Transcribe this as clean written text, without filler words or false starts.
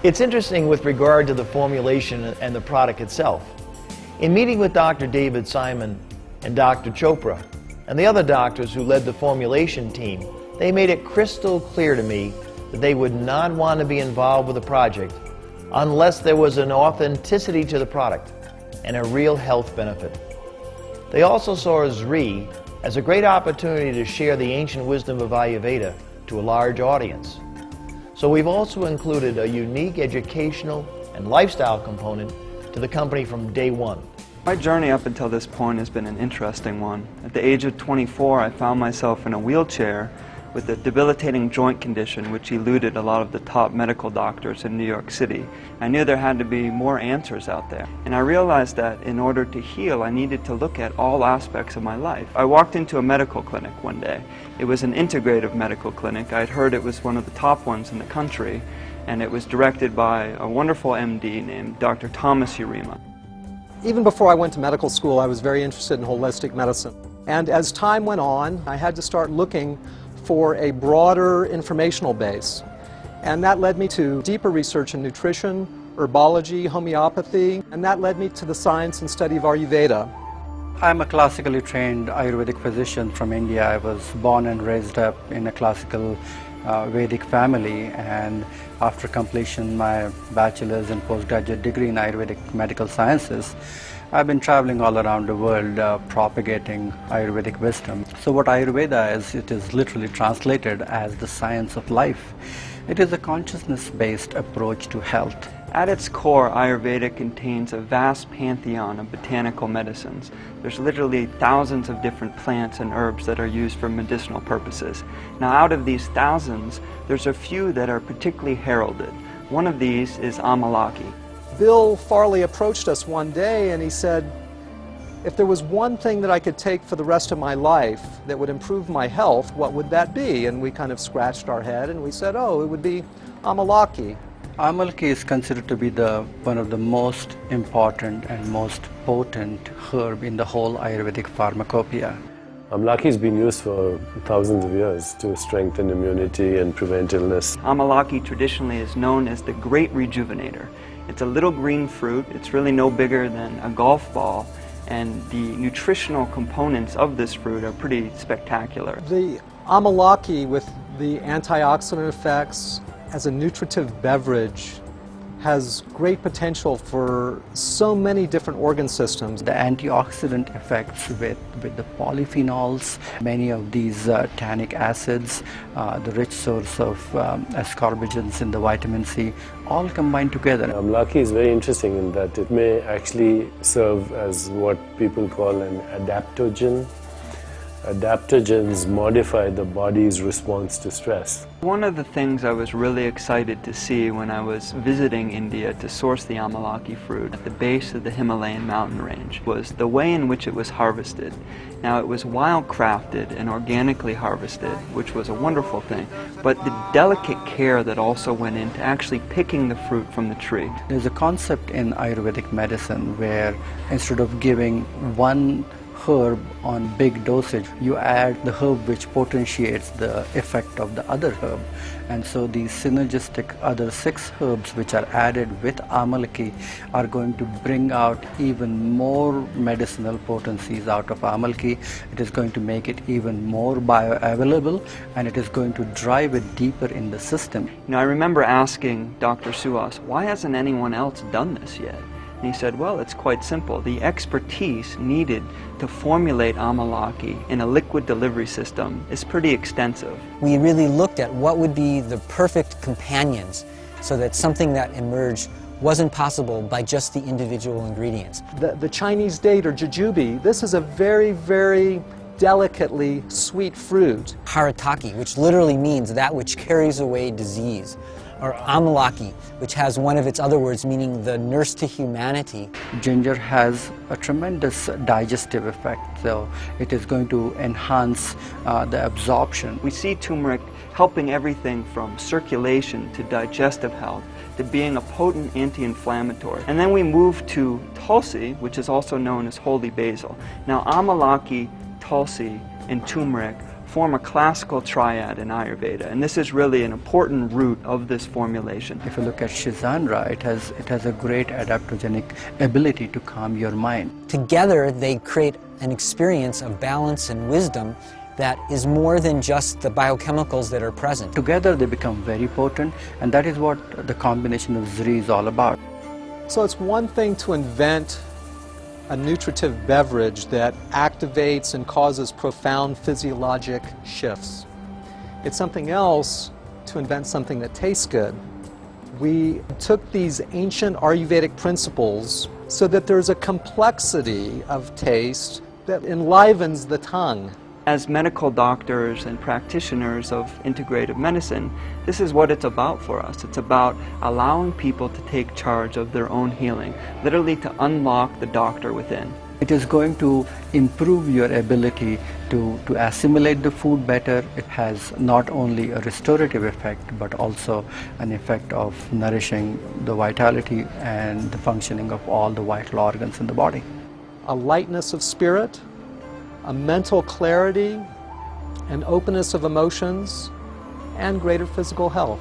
It's interesting with regard to the formulation and the product itself. In meeting with Dr. David Simon and Dr. Chopra and the other doctors who led the formulation team, they made it crystal clear to me that they would not want to be involved with the project unless there was an authenticity to the product and a real health benefit. They also saw Zrii as a great opportunity to share the ancient wisdom of Ayurveda to a large audience. So we've also included a unique educational and lifestyle component to the company from day one. My journey up until this point has been an interesting one. At the age of 24, I found myself in a wheelchair with a debilitating joint condition which eluded a lot of the top medical doctors in New York City. I knew there had to be more answers out there. And I realized that in order to heal, I needed to look at all aspects of my life. I walked into a medical clinic one day. It was an integrative medical clinic. I'd heard it was one of the top ones in the country, and it was directed by a wonderful MD named Dr. Thomas Urema. Even before I went to medical school, I was very interested in holistic medicine. And as time went on, I had to start looking for a broader informational base. And that led me to deeper research in nutrition, herbology, homeopathy, and that led me to the science and study of Ayurveda. I'm a classically trained Ayurvedic physician from India. I was born and raised up in a classical Vedic family, and after completion my bachelor's and postgraduate degree in Ayurvedic medical sciences, I've been traveling all around the world propagating Ayurvedic wisdom. So what Ayurveda is, it is literally translated as the science of life. It is a consciousness-based approach to health. At its core, Ayurveda contains a vast pantheon of botanical medicines. There's literally thousands of different plants and herbs that are used for medicinal purposes. Now, out of these thousands, there's a few that are particularly heralded. One of these is Amalaki. Bill Farley approached us one day and he said, if there was one thing that I could take for the rest of my life that would improve my health, what would that be? And we kind of scratched our head and we said, oh, it would be Amalaki. Amalaki is considered to be one of the most important and most potent herb in the whole Ayurvedic pharmacopoeia. Amalaki has been used for thousands of years to strengthen immunity and prevent illness. Amalaki traditionally is known as the Great Rejuvenator. It's a little green fruit. It's really no bigger than a golf ball, and the nutritional components of this fruit are pretty spectacular. The Amalaki, with the antioxidant effects as a nutritive beverage, has great potential for so many different organ systems. The antioxidant effects with the polyphenols, many of these tannic acids, the rich source of ascorbigens in the vitamin C, all combined together. Amalaki is very interesting in that it may actually serve as what people call an adaptogen. Adaptogens modify the body's response to stress. One of the things I was really excited to see when I was visiting India to source the Amalaki fruit at the base of the Himalayan mountain range was the way in which it was harvested. Now, it was wildcrafted and organically harvested, which was a wonderful thing, but the delicate care that also went into actually picking the fruit from the tree. There's a concept in Ayurvedic medicine where instead of giving one herb on big dosage, you add the herb which potentiates the effect of the other herb. And so these synergistic other 6 herbs which are added with Amalaki are going to bring out even more medicinal potencies out of Amalaki. It is going to make it even more bioavailable, and it is going to drive it deeper in the system. I remember asking Dr. Suhas, why hasn't anyone else done this yet? And he said, well, it's quite simple. The expertise needed to formulate Amalaki in a liquid delivery system is pretty extensive. We really looked at what would be the perfect companions so that something that emerged wasn't possible by just the individual ingredients. The Chinese date, or jujube, this is a very, very delicately sweet fruit. Harataki, which literally means that which carries away disease. Or Amalaki, which has one of its other words meaning the nurse to humanity. Ginger has a tremendous digestive effect, so it is going to enhance the absorption. We see turmeric helping everything from circulation to digestive health to being a potent anti-inflammatory. And then we move to Tulsi, which is also known as holy basil. Now, Amalaki, Tulsi, and turmeric form a classical triad in Ayurveda, and this is really an important root of this formulation. If you look at Shizandra, it has a great adaptogenic ability to calm your mind. Together, they create an experience of balance and wisdom that is more than just the biochemicals that are present. Together they become very potent, and that is what the combination of Zrii is all about. So it's one thing to invent a nutritive beverage that activates and causes profound physiologic shifts. It's something else to invent something that tastes good. We took these ancient Ayurvedic principles so that there's a complexity of taste that enlivens the tongue. As medical doctors and practitioners of integrative medicine, this is what it's about for us. It's about allowing people to take charge of their own healing, literally to unlock the doctor within. It is going to improve your ability to assimilate the food better. It has not only a restorative effect, but also an effect of nourishing the vitality and the functioning of all the vital organs in the body. A lightness of spirit, a mental clarity, an openness of emotions, and greater physical health.